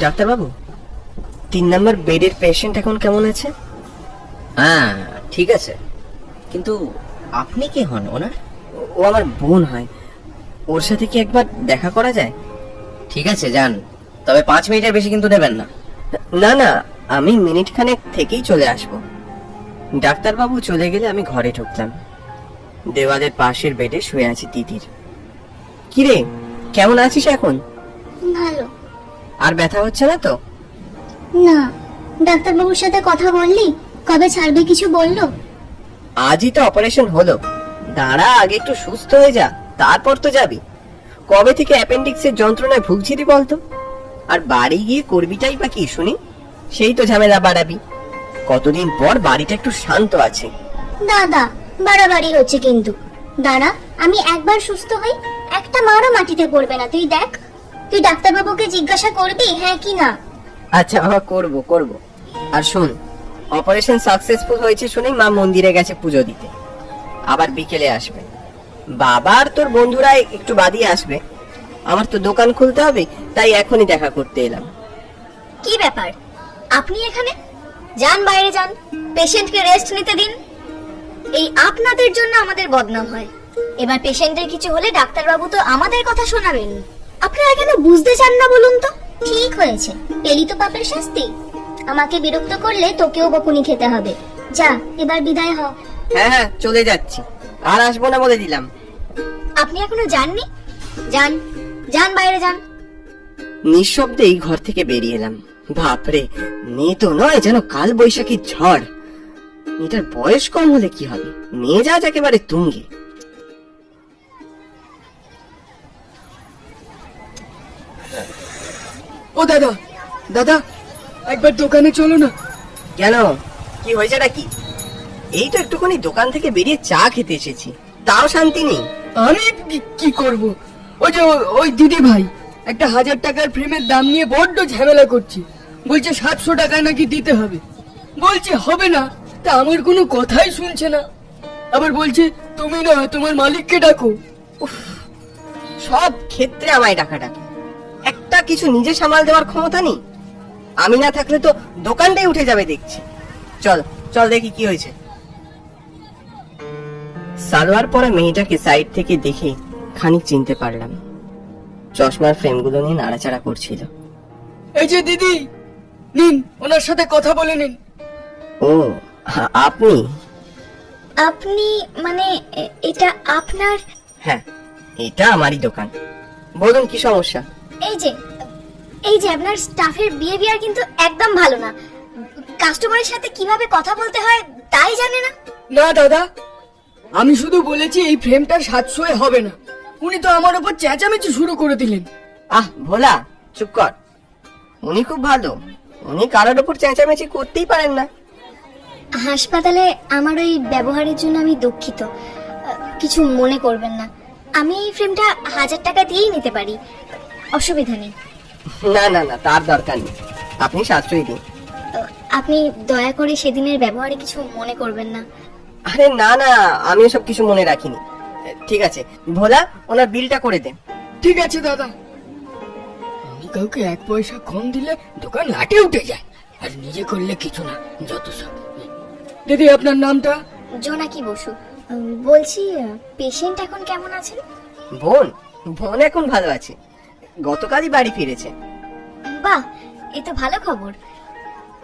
ডাক্তারবাবু, 3 নম্বর বেডের পেশেন্ট এখন কেমন আছে? হ্যাঁ ঠিক আছে, কিন্তু আপনি কে হন ওনার? ও আমার বোন হয়। ওর সাথে কি একবার দেখা করা যায়? ঠিক আছে যান, তবে 5 মিনিটের বেশি কিন্তু নেবেন না। না না, আমি মিনিট খানেক থেকেই চলে আসবো। ডাক্তারবাবু চলে গেলে আমি ঘরে ঢুকলাম। দেওয়ালের পাশের বেডে শুয়ে আছে তিতির। কিরে, কেমন আছিস এখন? ভালো। আর ব্যথা হচ্ছে না তো? না, ডাক্তারবাবুর সাথে কথা বললি? কবে ছাড়বে কিছু বললো? আজই তো অপারেশন হলো। দাঁড়া, আগে একটু সুস্থ হয়ে যা, তারপর তো যাবি। কবে থেকে অ্যাপেন্ডিক্সের যন্ত্রণায় ভুগছিলি বলতো? আর বাড়ি গিয়ে করবিটাই বা কি শুনি? সেই তো ঝামেলা বাড়াবি। কতদিন পর বাড়িটা একটু শান্ত আছে। দাদা, বাড়াবাড়ি হচ্ছে কিন্তু। দাঁড়া, আমি একবার সুস্থ হই, একটা মারও মাটিতে পড়বে না, তুই দেখ। তুই ডাক্তারবাবুকে জিজ্ঞাসা করবি হ্যাঁ কি না? আচ্ছা বাবা, করব করব। আর শোন, অপারেশন সাকসেসফুল হয়েছে শুনেই মা মন্দিরে গেছে পুজো দিতে। আবার বিকেলে আসবে। বাবা আর তোর বন্ধুরা একটু বাদিয়ে আসবে। আমার তো দোকান খুলতে হবে, তাই এখনই দেখা করতে এলাম। কি ব্যাপার, আপনি এখানে? যান বাইরে যান, পেশেন্টকে রেস্ট নিতে দিন। এই আপনাদের জন্য আমাদের বদনাম হয়। এবার পেশেন্টের কিছু হলে ডাক্তারবাবু তো আমাদের কথা শোনাবেন। আপনারা কেন বুঝতে চান না বলুন তো? ঠিক হয়েছে, এলি তো পাপের শাস্তি। আমাকে বিরক্ত করলে তোকেও বকুনি খেতে হবে। যা, এবার বিদায় হ। হ্যাঁ হ্যাঁ, চলে যাচ্ছি, আর আসবো না বলে দিলাম। আপনি এখনো যাননি? যান, যান বাইরে যান। নিঃশব্দেই ঘর থেকে বেরিয়ে এলাম। বাপরে, মেয়ে তো নয়, যেন কাল বৈশাখী ঝড়। এটার বয়স কম হলে কি হবে, মেজাজ একেবারে তুঙ্গে। ও দাদা, দাদা একবার দোকানে চলো না। কেন, কি হয়েছে নাকি? এই তো একটুখানি দোকান থেকে বেরিয়ে চা খেতে এসেছি, তাও শান্তি নেই। আমি কি করব? ওই যে ওই দিদি ভাই একটা 1000 টাকার ফ্রেমের দাম নিয়ে বড্ড ঝামেলা করছে। বলছে 700 টাকা নাকি দিতে হবে। বলছে হবে না, তা আমার কোনো কথাই শুনছে না। আবার বলছে তুমি না তোমার মালিককে ডাকো। সব ক্ষেত্রে আমায় ডাকাডাকি। একটা কিছু নিজে সামাল দেওয়ার ক্ষমতা নেই। আমি না থাকলে তো দোকানটাই উঠে যাবে দেখছি। চল চল দেখি কি হয়েছে। সালোয়ার পরা মেয়েটাকে সাইড থেকে দেখে খানিক চিনতে পারলাম। চশমার ফ্রেমগুলো নিয়ে নাড়াচাড়া করছিল। এই যে দিদি, নিন ওনার সাথে কথা বলে নিন। ও, আপনি? আপনি মানে এটা আপনার? হ্যাঁ, এটা আমারই দোকান। বলুন কি সমস্যা? এই যে আপনার স্টাফের বিহেভিয়ার কিন্তু একদম ভালো না। কাস্টমারের সাথে কিভাবে কথা বলতে হয় তাই জানে না। না দাদা, আমি শুধু বলেছি এই ফ্রেমটা 700 হবে না। উনি তো আমার উপর চেঁচামেচি শুরু করে দিলেন। আহ ভোলা, চুপ কর। উনি খুব ভালো, উনি কারোর উপর চেঁচামেচি করতেই পারেন না। হাসপাতালে আমার ওই ব্যবহারের জন্য আমি দুঃখিত, কিছু মনে করবেন না। আমি এই ফ্রেমটা 1000 টাকা দিয়েই নিতে পারি, অসুবিধা নেই। না না না, তার দরকার নেই, আপনি 700 দিন। আপনি দয়া করে সেদিনের ব্যবহারে কিছু মনে করবেন না। আরে না না, আমি এসব কিছু মনে রাখিনি। ঠিক আছে ভোলা, ওনার বিলটা করে দেন। ঠিক আছে দাদা। আমি কাউকে 1 পয়সা কম দিলে দোকান লাটে উঠে যায়, আর নিজে করলে কিছু না, যত সব। দিদি আপনার নামটা? জোনাকি বসু। বলছি, পেশেন্ট এখন কেমন আছেন? বোন? বোন এখন ভালো আছে, গতকালই বাড়ি ফিরেছে। বাহ, এ তো ভালো খবর।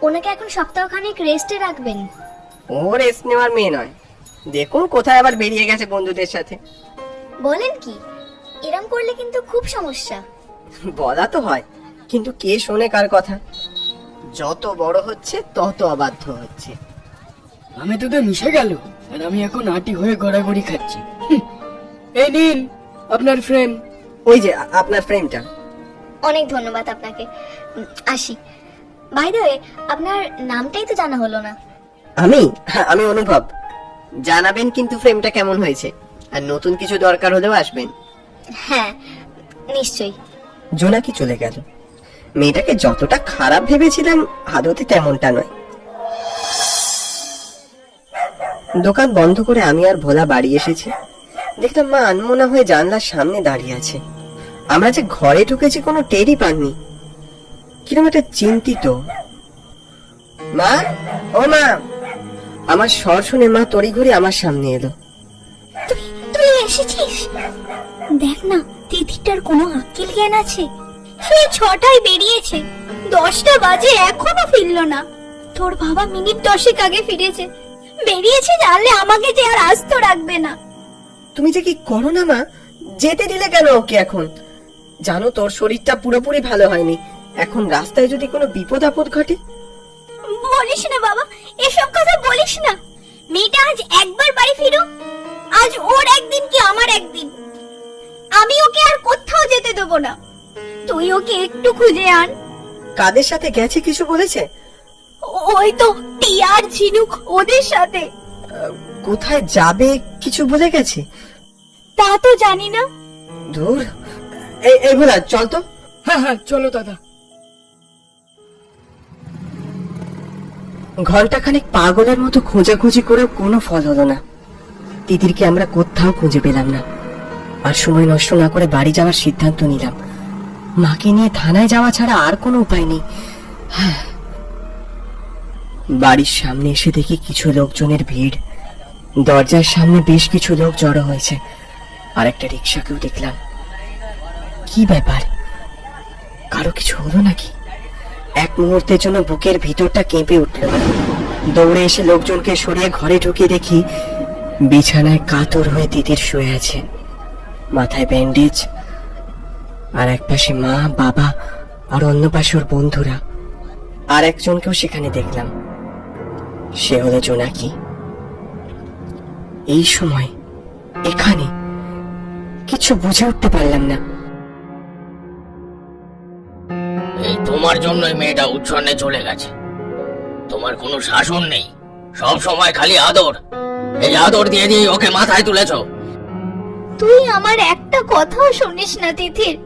ওনাকে এখন সপ্তাহখানেক রেস্টে রাখবেন। ও রেস্ট নেওয়ার মেয়ে নয়, দেখুন কোথায় আবার বেরিয়ে গেছে বন্ধুদের সাথে। বলেন কি? এরম করলে কিন্তু খুব সমস্যা। বলা তো হয়, কিন্তু কে শোনে কার কথা? যত বড় হচ্ছে তত অবাধ্য হচ্ছে। আমি তো মিশে গেল, আর আমি এখন আটি হয়ে গড়াগড়ি খাচ্ছি। এই নিন আপনার ফ্রেম। ওই যে আপনার ফ্রেমটা। অনেক ধন্যবাদ আপনাকে। আসি। বাই দ্য ওয়ে, আপনার নামটাই তো জানা হলো না। আমি অনুভব। জানাবেন কিন্তু ফ্রেমটা কেমন হয়েছে, আর নতুন কিছু দরকার হলেও আসবেন। হ্যাঁ, নিশ্চয়ই। জোনাকি চলে গেল। মেয়েটাকে যতটা খারাপ ভেবেছিলাম আদতে তেমনটা নয়। দোকান বন্ধ করে আমি আর ভোলা বাড়ি এসেছি। দেখলাম মা আনমনা হয়ে জানলার সামনে দাঁড়িয়ে আছে। আমরা যে ঘরে ঢুকেছি কোনো টেরই পাননি। কিরকম একটা চিন্তিত। মা, ও মা। আমার স্বর শুনে মা তড়িঘড়ি আমার সামনে এলো। তুই এসেছিস? দেখ না, তিথিটার কোনো আক্কেল জ্ঞান আছে? সে 6টায় বেরিয়েছে, 10টা বাজে এখনো ফিরলো না। তোর বাবা মিনিট 10 আগে ফিরেছে। বেরিয়েছে জানলে আমাকে যে আর আস্ত রাখবে না। তুমি যে কি করো না মা, যেতে দিলে কেন ওকে এখন? জানো তোর শরীরটা পুরোপুরি ভালো হয়নি, এখন রাস্তায় যদি কোনো বিপদ আপদ ঘটে। বলিস না বাবা, এসব কথা বলিস না। মেয়েটা আজ একবার বাড়ি ফিরুক, আজ ওর একদিন কি আমার একদিন। আমি ওকে আর কোথাও যেতে দেবো না। তুই ওকে একটু খুঁজে আন। কাদের সাথে গেছে কিছু বলেছে? ওই তো টিয়ার ঝিনুক ওদের সাথে। কোথায় যাবে কিছু বলে গেছে? তা তো জানি না। দূর, এই ভোলা চল তো। হ্যাঁ হ্যাঁ, চলো দাদা। ঘন্টাখানেক পাগলের মতো খোঁজাখুঁজি করেও কোনো ফল হলো না। তিতিরকে আমরা কোথাও খুঁজে পেলাম না। আর সময় নষ্ট না করে বাড়ি যাওয়ার সিদ্ধান্ত নিলাম। মাকে নিয়ে থানায় যাওয়া ছাড়া আর কোনো উপায় নেই। বাড়ির সামনে এসে দেখি কিছু লোকজনের ভিড়। দরজার সামনে বেশ কিছু লোক জড়ো হয়েছে। আর একটা রিক্সাকেও দেখলাম। কি ব্যাপার, কারো কিছু হলো নাকি? এক মুহূর্তের জন্য বুকের ভিতরটা কেঁপে উঠল। দৌড়ে এসে লোকজনকে সরিয়ে ঘরে ঢুকিয়ে দেখি বিছানায় কাতর হয়ে তিতির শুয়ে আছে, মাথায় ব্যান্ডেজ। আর এক পাশে মা, বাবা, আর অন্য পাশে ওর বন্ধুরা। আর একজনকেও সেখানে দেখলাম, সে হলো জোনাকি। এই সময় এখানে কিছু বুঝে উঠতে পারলাম না। এই তোমার জন্যই মেয়েটা উচ্ছন্নে চলে গেছে। তোমার কোনো শাসন নেই, সব সময় খালি আদর। এই আদর দিয়ে দিয়ে ওকে মাথায় তুলেছো। তুই আমার একটা কথাও শুনিস না তিথির।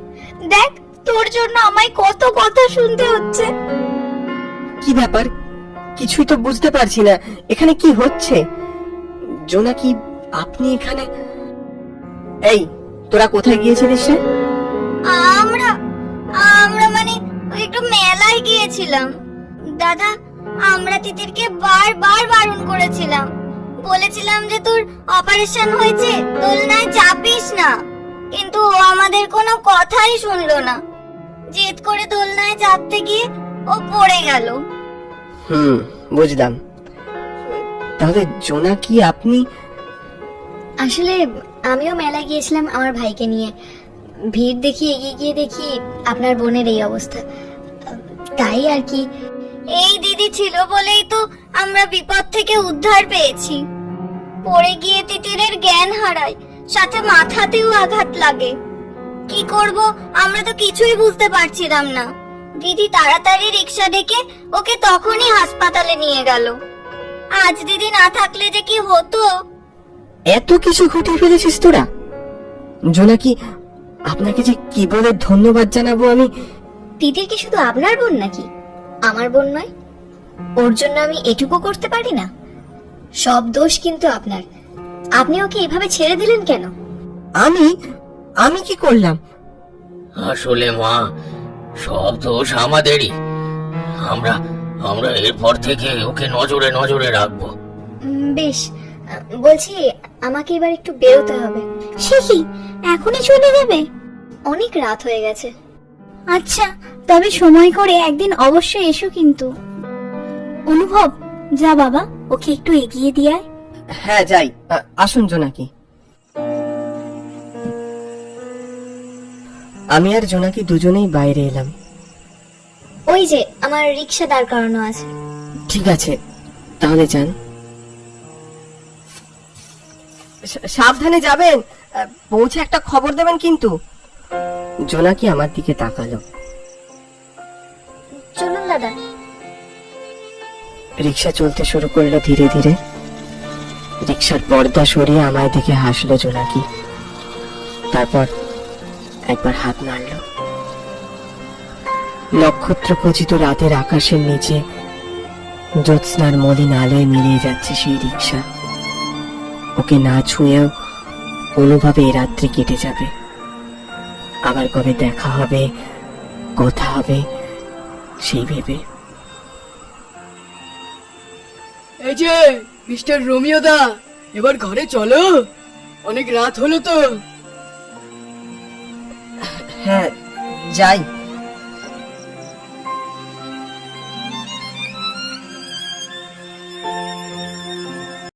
দেখ, তোর জন্য আমায় কত কথা শুনতে হচ্ছে। কি ব্যাপার, কিছুই তো বুঝতে পারছি না, এখানে কি হচ্ছে? জোনাকি, আপনি এখানে? এই, তোরা কোথায় গিয়েছিলিস রে? আমরা আমরা মানে একটু মেলায় গিয়েছিলাম দাদা। আমরা তিতিরকে বারবার বারণ করেছিলাম, বলেছিলাম যে তোর অপারেশন হয়েছে, দোলনায় চাপিস না, কিন্তু ও আমাদের কোনো কথাই শুনলো না। জেদ করে দোলনায় চাপতে গিয়ে ও পড়ে গেল। বুঝলাম। তাহলে জোনাকি, আপনি? আসলে আমিও মেলায় গিয়েছিলাম আমার ভাইকে নিয়ে। ভিড় দেখি এগিয়ে গিয়ে দেখি আপনার বোনের এই অবস্থা, তাই আর কি। এই দিদি ছিল বলেই তো আমরা বিপদ থেকে উদ্ধার পেয়েছি। পড়ে গিয়ে তিতিরের জ্ঞান হারায়, সাথে মাথাতেও আঘাত লাগে। কি করব আমরা তো কিছুই বুঝতে পারছিলাম না। দিদি তাড়াতাড়ি রিক্সা ডেকে ওকে তখনই হাসপাতালে নিয়ে গেল। আজ দিদি না থাকলে যে কি হতো। এত কিছু ঘটিয়ে ফেলেছিস তোরা? জোনাকি, আপনাকে যে কি বলে ধন্যবাদ জানাবো আমি। তিতির কি শুধু আপনার বোন নাকি? আমার বোন নয়? ওর জন্য আমি এটুকু করতে পারি না? সব দোষ কিন্তু আপনার। আপনি ওকে এভাবে ছেড়ে দিলেন কেন? আমি কি করলাম? আসলে মা, সব দোষ আমাদেরই। আমরা এরপর থেকে ওকে নজরে নজরে রাখবো। বেশ, বলছি আমাকে এবার একটু বেরোতে হবে। সে কি, এখনই চলে যাবে? অনেক রাত হয়ে গেছে। আচ্ছা, তবে সময় করে একদিন অবশ্যই এসো কিন্তু। অনুভব, যা বাবা, ওকে একটু এগিয়ে দিয়ে। হ্যাঁ যাই। আসুন জোনাকি। আমি আর জোনাকি দুজনেই বাইরে এলাম। ওই যে আমার রিক্সা দাঁড় করানো আছে। ঠিক আছে, তাহলে যান। সাবধানে যাবেন, পৌঁছে একটা খবর দেবেন কিন্তু। জোনাকি আমার দিকে তাকালো। চলুন দাদা। রিক্সা চলতে শুরু করলো ধীরে ধীরে। রিক্সার পর্দা সরিয়ে আমার দিকে হাসলো জোনাকি। তারপর একবার হাত নাড়ল। নক্ষত্র খচিত রাতের আকাশের নিচে জ্যোৎস্নার মলিন আলোয় মিলিয়ে যাচ্ছে সেই রিক্সা। ওকে না ছুঁয়েও অনুভবে এ রাত্রি কেটে যাবে। আবার কবে দেখা হবে, কথা হবে, সেই ভেবে এই যে মিস্টার রোমিও দা, এবার ঘরে চলো, অনেক রাত হলো তো। হ্যাঁ যাই।